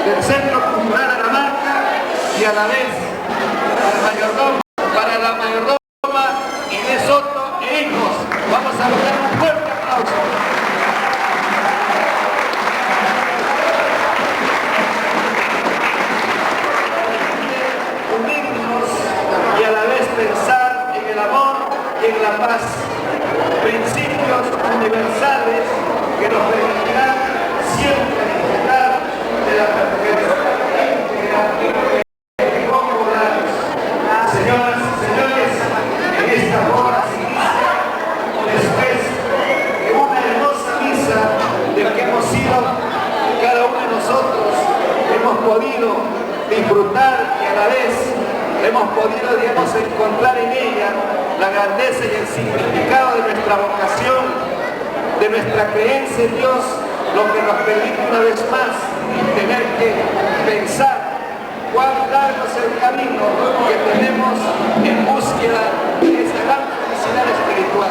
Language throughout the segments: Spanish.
del Centro Cultural Aramarca y a la vez para la mayordoma Inés Soto e hijos. Vamos a lograr un fuerte aplauso. Unirnos y a la vez pensar en el amor y en la paz, principios universales que nos permitirán siempre disfrutar de la perfección. Señoras y señores, en esta hora se inicia, después de una hermosa misa de que hemos sido cada uno de nosotros, hemos podido disfrutar y a la vez hemos podido, digamos, encontrar en ella la grandeza y el significado de nuestra vocación, de nuestra creencia en Dios, lo que nos permite una vez más tener que pensar cuál darnos el camino que tenemos en búsqueda de esa gran felicidad espiritual.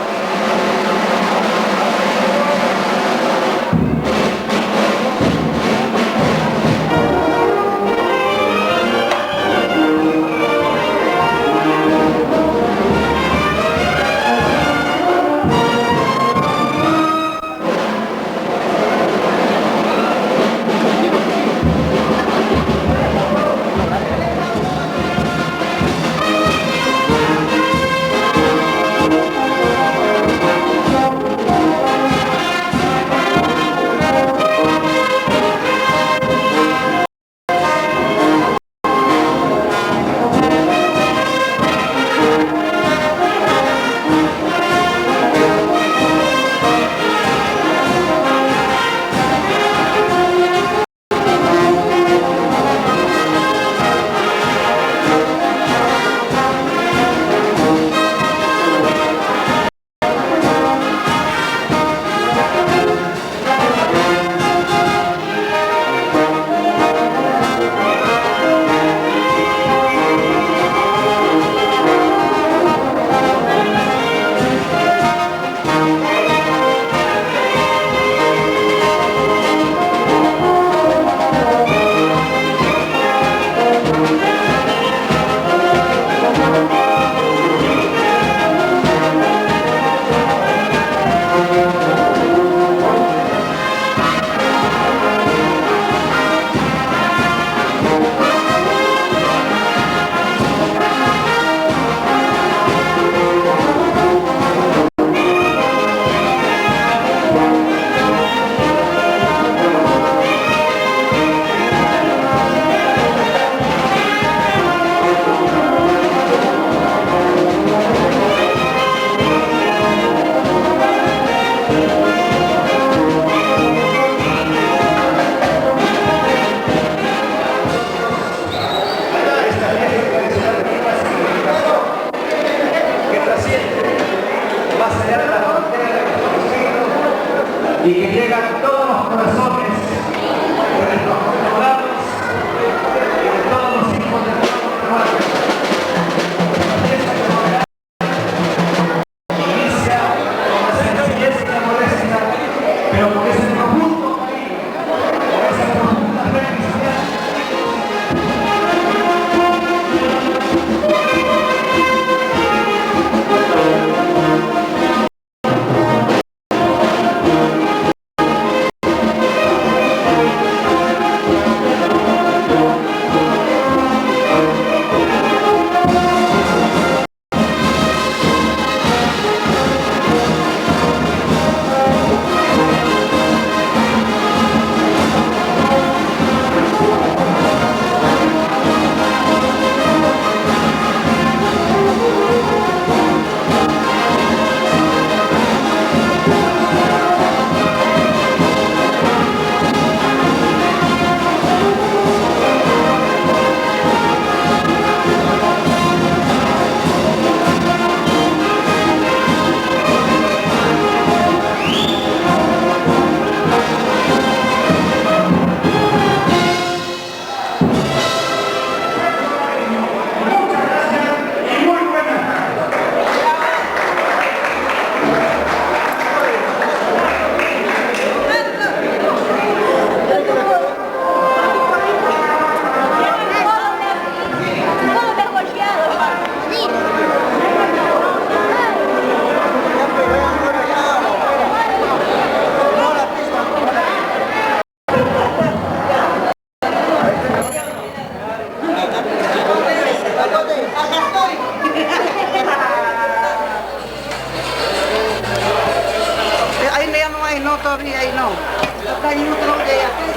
todavía y no. Está en otro día.